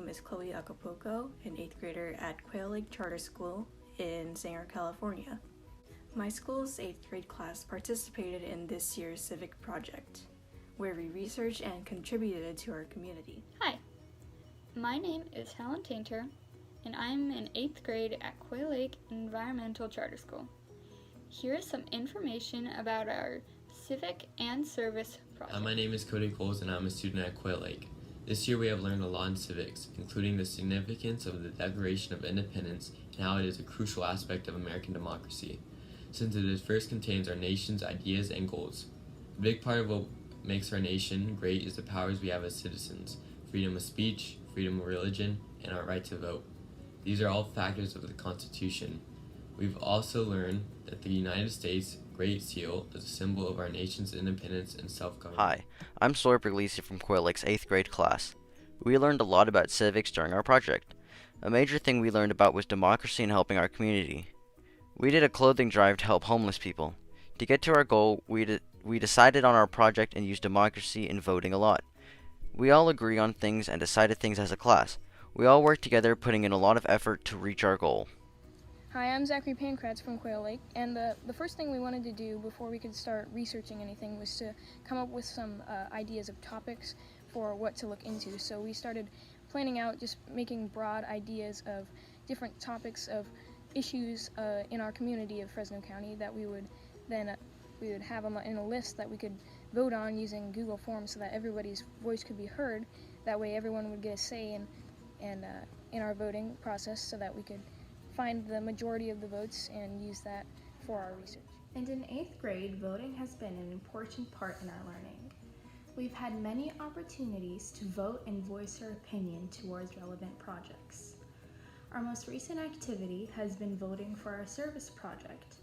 is Chloe Acapulco, an 8th grader at Quail Lake Charter School in Sanger, California. My school's 8th grade class participated in this year's civic project, where we researched and contributed to our community. Hi, my name is Helen Tainter, and I'm in 8th grade at Quail Lake Environmental Charter School. Here is some information about our civic and service project. My name is Cody Coles, and I'm a student at Quail Lake. This year we have learned a lot in civics, including the significance of the Declaration of Independence and how it is a crucial aspect of American democracy, since it first contains our nation's ideas and goals. A big part of what makes our nation great is the powers we have as citizens: freedom of speech, freedom of religion, and our right to vote. These are all factors of the Constitution. We've also learned that the United States Great Seal is a symbol of our nation's independence and self-government. Hi, I'm Sawyer Puglisi from Quail Lake's 8th grade class. We learned a lot about civics during our project. A major thing we learned about was democracy and helping our community. We did a clothing drive to help homeless people. To get to our goal, we decided on our project and used democracy and voting a lot. We all agree on things and decided things as a class. We all worked together, putting in a lot of effort to reach our goal. Hi, I'm Zachary Pankratz from Quail Lake, and the first thing we wanted to do before we could start researching anything was to come up with some ideas of topics for what to look into. So we started planning out, just making broad ideas of different topics of issues in our community of Fresno County that we would then have in a list that we could vote on using Google Forms so that everybody's voice could be heard. That way everyone would get a say in our voting process, so that we could find the majority of the votes and use that for our research. And in 8th grade, voting has been an important part in our learning. We've had many opportunities to vote and voice our opinion towards relevant projects. Our most recent activity has been voting for our service project,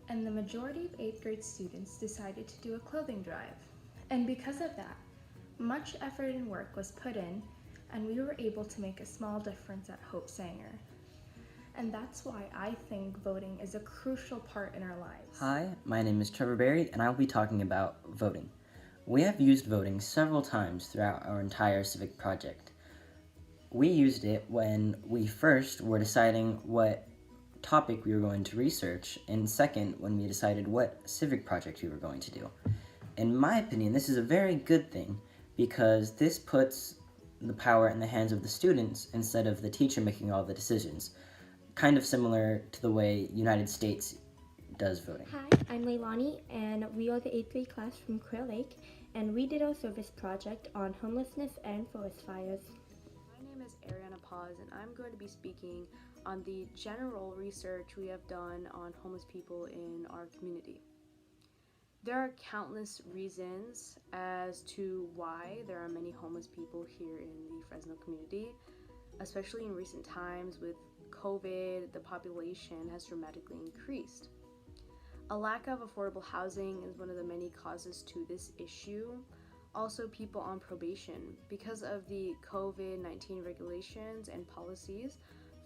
and the majority of 8th grade students decided to do a clothing drive. And because of that, much effort and work was put in, and we were able to make a small difference at Hope Sanger. And that's why I think voting is a crucial part in our lives. Hi, my name is Trevor Berry, and I will be talking about voting. We have used voting several times throughout our entire civic project. We used it when we first were deciding what topic we were going to research, and second, when we decided what civic project we were going to do. In my opinion, this is a very good thing, because this puts the power in the hands of the students instead of the teacher making all the decisions. Kind of similar to the way United States does voting. Hi, I'm Leilani, and we are the 8th grade class from Quail Lake, and we did our service project on homelessness and forest fires. My name is Ariana Paz, and I'm going to be speaking on the general research we have done on homeless people in our community. There are countless reasons as to why there are many homeless people here in the Fresno community, especially in recent times with COVID. The population has dramatically increased. A lack of affordable housing is one of the many causes to this issue. Also, people on probation. Because of the COVID-19 regulations and policies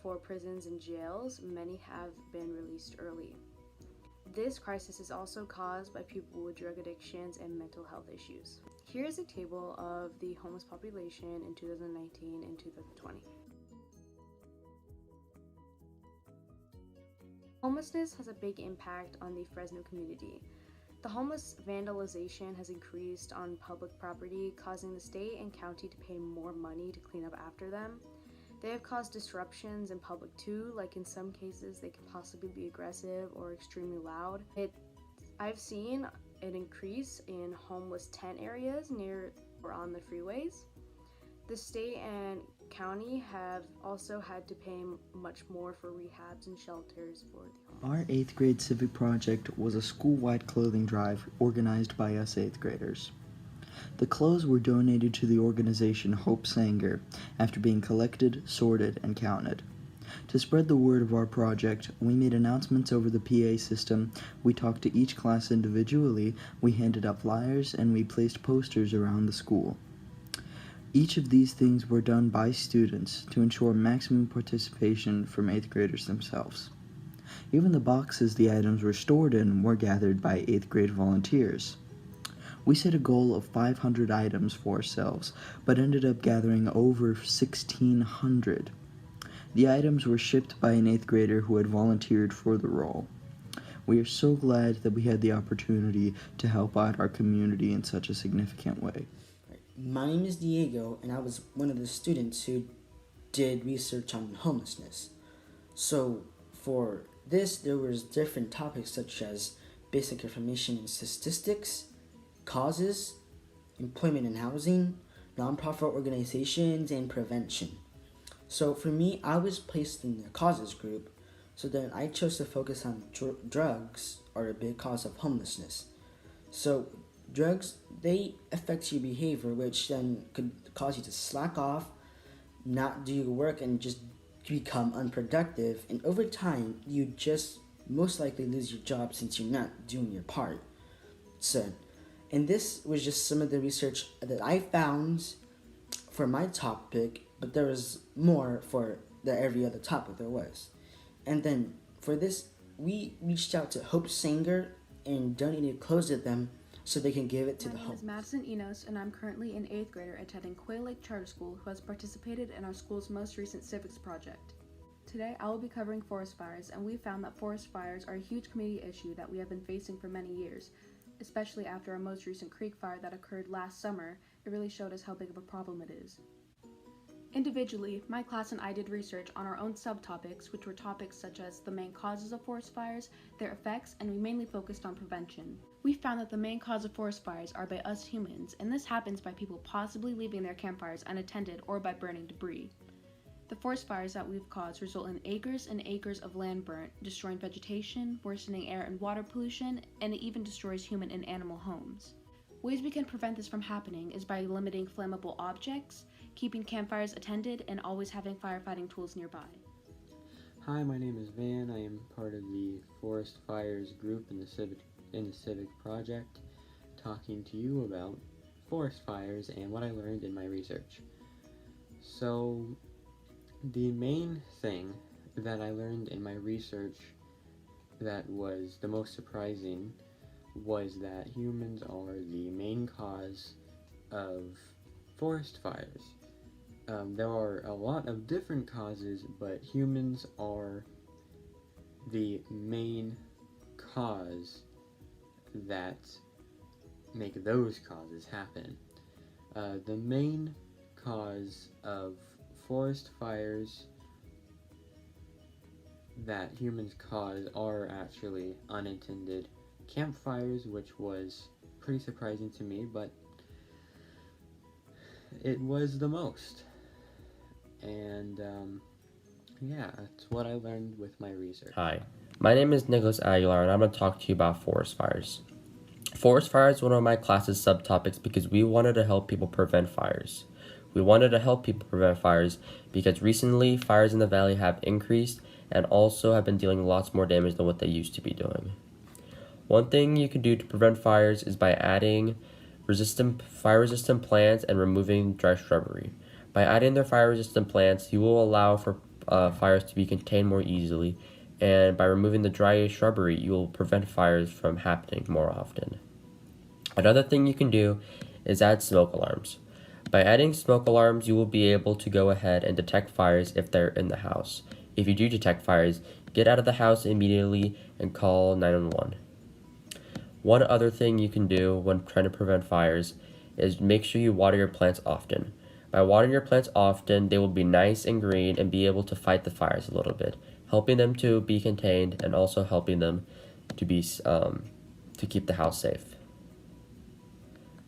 for prisons and jails, many have been released early. This crisis is also caused by people with drug addictions and mental health issues. Here is a table of the homeless population in 2019 and 2020. Homelessness has a big impact on the Fresno community. The homeless vandalization has increased on public property, causing the state and county to pay more money to clean up after them. They have caused disruptions in public too, like in some cases they could possibly be aggressive or extremely loud. I've seen an increase in homeless tent areas near or on the freeways. The state and county have also had to pay much more for rehabs and shelters for the homeless. Our 8th grade civic project was a school-wide clothing drive organized by us 8th graders. The clothes were donated to the organization Hope Sanger after being collected, sorted, and counted. To spread the word of our project, we made announcements over the PA system, we talked to each class individually, we handed out flyers, and we placed posters around the school. Each of these things were done by students to ensure maximum participation from 8th graders themselves. Even the boxes the items were stored in were gathered by 8th grade volunteers. We set a goal of 500 items for ourselves, but ended up gathering over 1,600. The items were shipped by an 8th grader who had volunteered for the role. We are so glad that we had the opportunity to help out our community in such a significant way. My name is Diego, and I was one of the students who did research on homelessness. So for this, there was different topics such as basic information and statistics, causes, employment and housing, nonprofit organizations, and prevention. So for me, I was placed in the causes group, so then I chose to focus on drugs are a big cause of homelessness. So drugs, they affect your behavior, which then could cause you to slack off, not do your work, and just become unproductive. And over time, you just most likely lose your job since you're not doing your part. So, and this was just some of the research that I found for my topic, but there was more for every other topic there was. And then for this, we reached out to Hope Sanger and donated clothes to them so they can give it to the homeless. My name is Madison Enos, and I'm currently an 8th grader attending Quail Lake Charter School who has participated in our school's most recent civics project. Today, I will be covering forest fires, and we found that forest fires are a huge community issue that we have been facing for many years, especially after our most recent creek fire that occurred last summer. It really showed us how big of a problem it is. Individually, my class and I did research on our own subtopics, which were topics such as the main causes of forest fires, their effects, and we mainly focused on prevention. We found that the main cause of forest fires are by us humans, and this happens by people possibly leaving their campfires unattended or by burning debris. The forest fires that we've caused result in acres and acres of land burnt, destroying vegetation, worsening air and water pollution, and it even destroys human and animal homes. Ways we can prevent this from happening is by limiting flammable objects, keeping campfires attended, and always having firefighting tools nearby. Hi, my name is Van. I am part of the Forest Fires group in the Civic Project, talking to you about forest fires and what I learned in my research. So, the main thing that I learned in my research that was the most surprising was that humans are the main cause of forest fires. There are a lot of different causes, but humans are the main cause that make those causes happen. The main cause of forest fires that humans cause are actually unattended campfires, which was pretty surprising to me, but it was the most. And yeah, that's what I learned with my research. Hi, my name is Nicholas Aguilar, and I'm going to talk to you about forest fires. Forest fires is one of my class's subtopics because we wanted to help people prevent fires. We wanted to help people prevent fires because recently fires in the valley have increased and also have been dealing lots more damage than what they used to be doing. One thing you can do to prevent fires is by adding fire-resistant plants and removing dry shrubbery. By adding the fire-resistant plants, you will allow for fires to be contained more easily, and by removing the dry shrubbery, you will prevent fires from happening more often. Another thing you can do is add smoke alarms. By adding smoke alarms, you will be able to go ahead and detect fires if they're in the house. If you do detect fires, get out of the house immediately and call 911. One other thing you can do when trying to prevent fires is make sure you water your plants often. By watering your plants often, they will be nice and green and be able to fight the fires a little bit, helping them to be contained and also helping them to be to keep the house safe.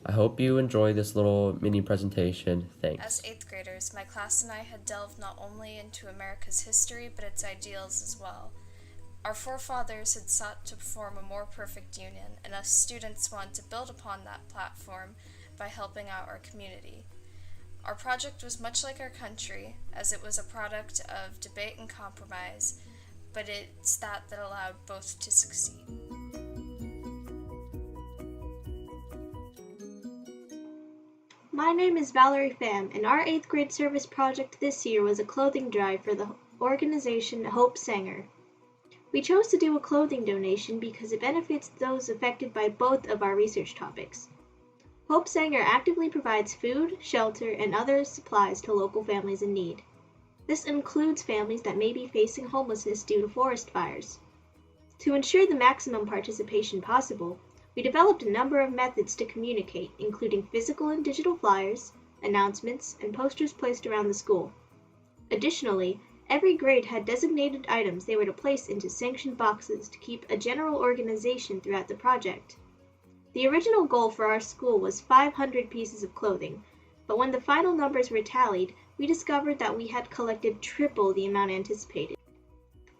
I hope you enjoy this little mini presentation. Thanks. As 8th graders, my class and I had delved not only into America's history, but its ideals as well. Our forefathers had sought to form a more perfect union, and us students wanted to build upon that platform by helping out our community. Our project was much like our country, as it was a product of debate and compromise, but it's that allowed both to succeed. My name is Valerie Pham, and our 8th grade service project this year was a clothing drive for the organization Hope Sanger. We chose to do a clothing donation because it benefits those affected by both of our research topics. Hope Sanger actively provides food, shelter, and other supplies to local families in need. This includes families that may be facing homelessness due to forest fires. To ensure the maximum participation possible, we developed a number of methods to communicate, including physical and digital flyers, announcements, and posters placed around the school. Additionally, every grade had designated items they were to place into sanctioned boxes to keep a general organization throughout the project. The original goal for our school was 500 pieces of clothing, but when the final numbers were tallied, we discovered that we had collected triple the amount anticipated.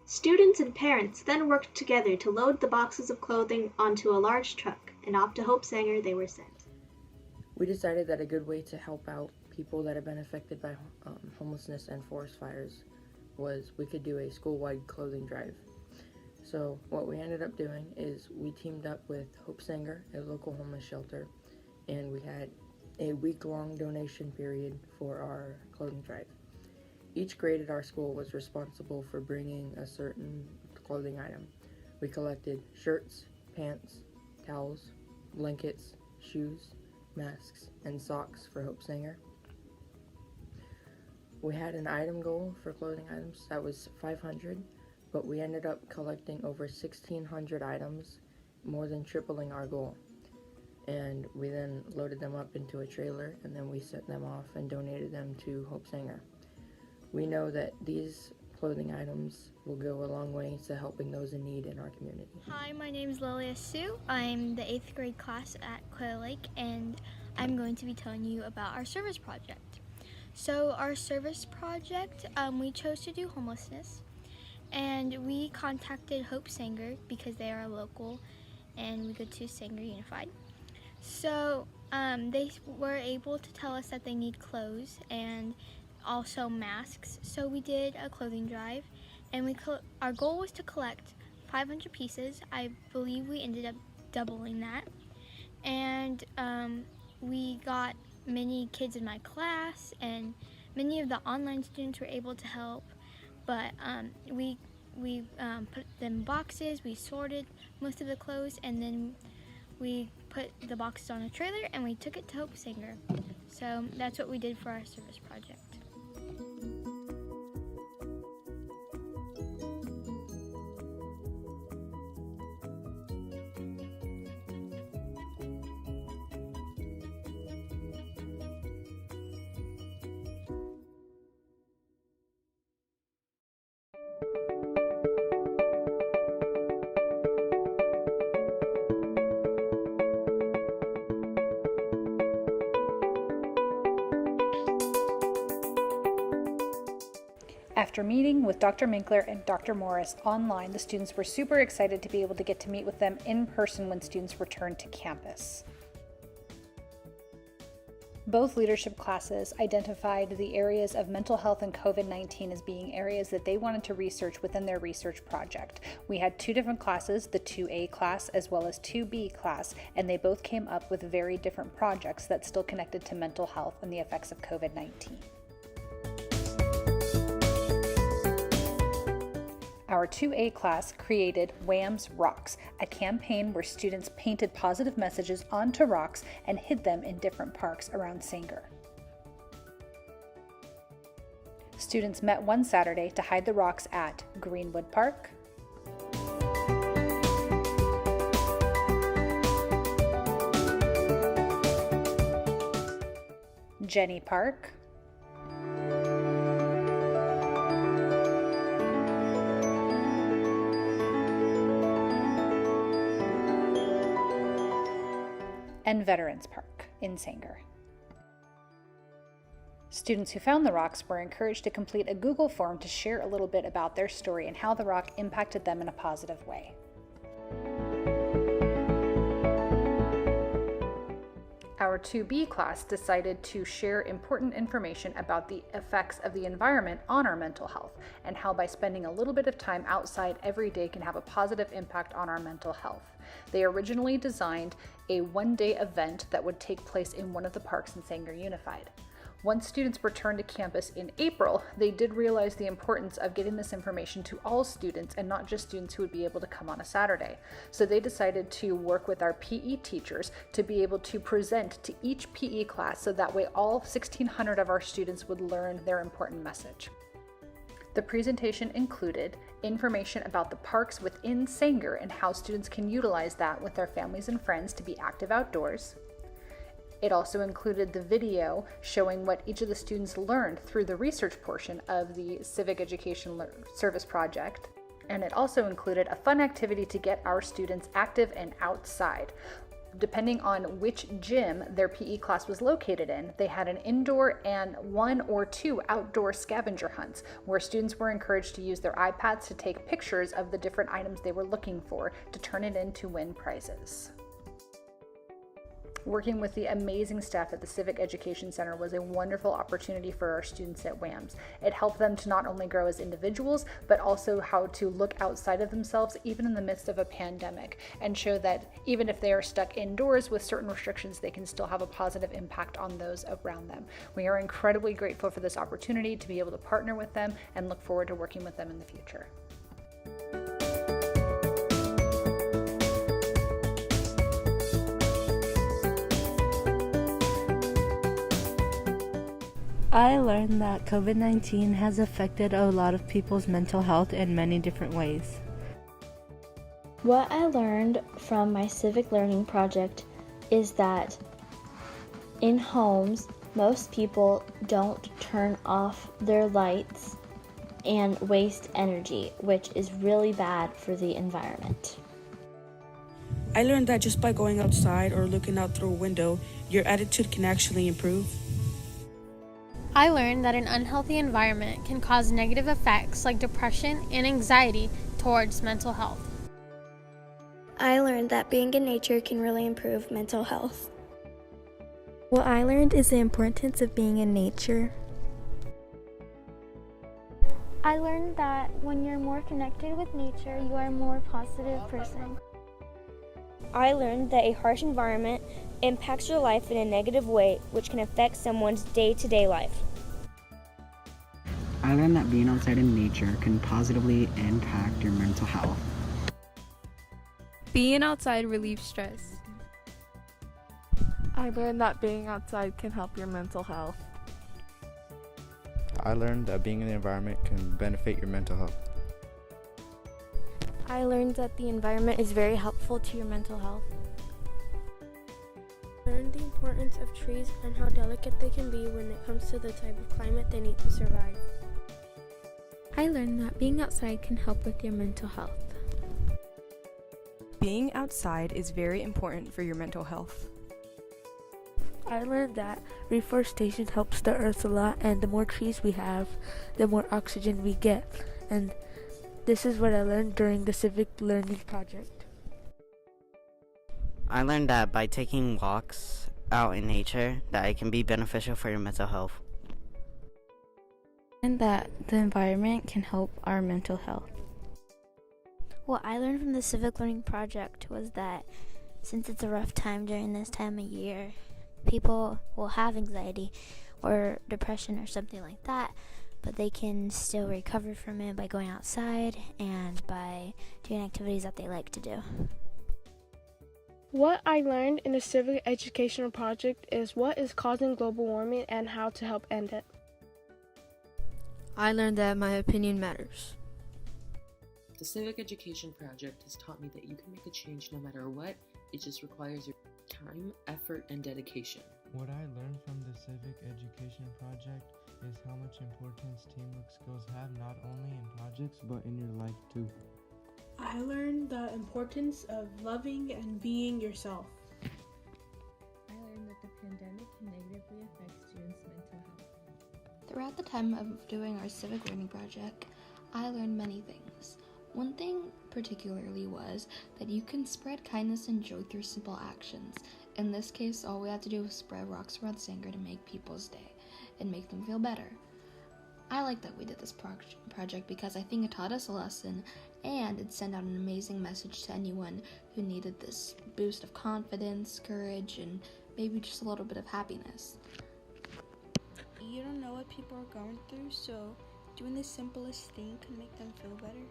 Students and parents then worked together to load the boxes of clothing onto a large truck, and off to Hope Sanger they were sent. We decided that a good way to help out people that have been affected by homelessness and forest fires was we could do a school-wide clothing drive. So what we ended up doing is we teamed up with Hope Sanger, a local homeless shelter, and we had a week-long donation period for our clothing drive. Each grade at our school was responsible for bringing a certain clothing item. We collected shirts, pants, towels, blankets, shoes, masks, and socks for Hope Sanger. We had an item goal for clothing items that was 500, but we ended up collecting over 1,600 items, more than tripling our goal. And we then loaded them up into a trailer, and then we sent them off and donated them to Hope Sanger. We know that these clothing items will go a long way to helping those in need in our community. Hi, my name is Lilia Sue. I'm the 8th grade class at Quail Lake, and I'm going to be telling you about our service project. So our service project, we chose to do homelessness, and we contacted Hope Sanger because they are local and we go to Sanger Unified. So they were able to tell us that they need clothes and also masks. So we did a clothing drive, and our goal was to collect 500 pieces. I believe we ended up doubling that. And we got many kids in my class, and many of the online students were able to help. But we put them in boxes, we sorted most of the clothes, and then we put the boxes on a trailer and we took it to Hope Sanger. So that's what we did for our service project. After meeting with Dr. Minkler and Dr. Morris online, the students were super excited to be able to get to meet with them in person when students returned to campus. Both leadership classes identified the areas of mental health and COVID-19 as being areas that they wanted to research within their research project. We had two different classes, the 2A class as well as 2B class, and they both came up with very different projects that still connected to mental health and the effects of COVID-19. Our 2A class created Wham's Rocks, a campaign where students painted positive messages onto rocks and hid them in different parks around Sanger. Students met one Saturday to hide the rocks at Greenwood Park, Jenny Park, and Veterans Park in Sanger. Students who found the rocks were encouraged to complete a Google form to share a little bit about their story and how the rock impacted them in a positive way. Our 2B class decided to share important information about the effects of the environment on our mental health and how by spending a little bit of time outside every day can have a positive impact on our mental health. They originally designed a one-day event that would take place in one of the parks in Sanger Unified. Once students returned to campus in April, they did realize the importance of getting this information to all students and not just students who would be able to come on a Saturday. So they decided to work with our PE teachers to be able to present to each PE class so that way all 1,600 of our students would learn their important message. The presentation included information about the parks within Sanger and how students can utilize that with their families and friends to be active outdoors. It also included the video showing what each of the students learned through the research portion of the Civic Education Service Project. And it also included a fun activity to get our students active and outside. Depending on which gym their PE class was located in, they had an indoor and 1 or 2 outdoor scavenger hunts where students were encouraged to use their iPads to take pictures of the different items they were looking for to turn it in to win prizes. Working with the amazing staff at the Civic Education Center was a wonderful opportunity for our students at WAMS. It helped them to not only grow as individuals, but also how to look outside of themselves, even in the midst of a pandemic, and show that even if they are stuck indoors with certain restrictions, they can still have a positive impact on those around them. We are incredibly grateful for this opportunity to be able to partner with them and look forward to working with them in the future. I learned that COVID-19 has affected a lot of people's mental health in many different ways. What I learned from my civic learning project is that in homes, most people don't turn off their lights and waste energy, which is really bad for the environment. I learned that just by going outside or looking out through a window, your attitude can actually improve. I learned that an unhealthy environment can cause negative effects like depression and anxiety towards mental health. I learned that being in nature can really improve mental health. What I learned is the importance of being in nature. I learned that when you're more connected with nature, you are a more positive person. I learned that a harsh environment impacts your life in a negative way, which can affect someone's day-to-day life. I learned that being outside in nature can positively impact your mental health. Being outside relieves stress. I learned that being outside can help your mental health. I learned that being in the environment can benefit your mental health. I learned that the environment is very helpful to your mental health. I learned the importance of trees and how delicate they can be when it comes to the type of climate they need to survive. I learned that being outside can help with your mental health. Being outside is very important for your mental health. I learned that reforestation helps the earth a lot, and the more trees we have, the more oxygen we get. And this is what I learned during the civic learning project. I learned that by taking walks out in nature, that it can be beneficial for your mental health. And that the environment can help our mental health. What I learned from the civic learning project was that since it's a rough time during this time of year, people will have anxiety or depression or something like that, but they can still recover from it by going outside and by doing activities that they like to do. What I learned in the civic educational project is what is causing global warming and how to help end it. I learned that my opinion matters. The Civic Education Project has taught me that you can make a change no matter what. It just requires your time, effort, and dedication. What I learned from the Civic Education Project is how much importance teamwork skills have not only in projects but in your life too. I learned the importance of loving and being yourself. I learned that the pandemic can negatively affect students' mental health. Throughout the time of doing our civic learning project, I learned many things. One thing particularly was that you can spread kindness and joy through simple actions. In this case, all we had to do was spread rocks around Sanger to make people's day and make them feel better. I like that we did this project because I think it taught us a lesson and it sent out an amazing message to anyone who needed this boost of confidence, courage, and maybe just a little bit of happiness. you don't know what people are going through, so doing the simplest thing can make them feel better.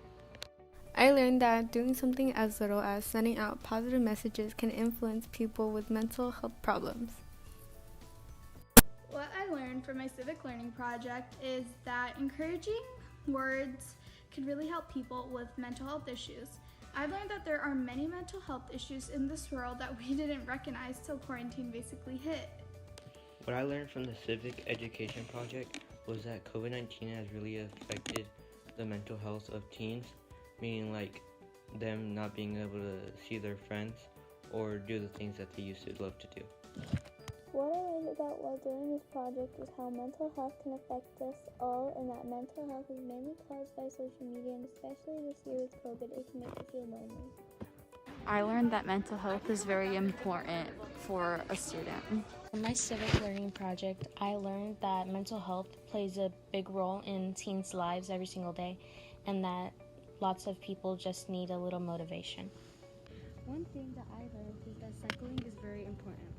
I learned that doing something as little as sending out positive messages can influence people with mental health problems. What I learned from my civic learning project is that encouraging words can really help people with mental health issues. I learned that there are many mental health issues in this world that we didn't recognize till quarantine basically hit. What I learned from the Civic Education Project was that COVID-19 has really affected the mental health of teens, meaning like them not being able to see their friends or do the things that they used to love to do. What I learned about while doing this project is how mental health can affect us all, and that mental health is mainly caused by social media, and especially this year with COVID, it can make you feel lonely. I learned that mental health is very important for a student. In my civic learning project, I learned that mental health plays a big role in teens' lives every single day, and that lots of people just need a little motivation. One thing that I learned is that cycling is very important.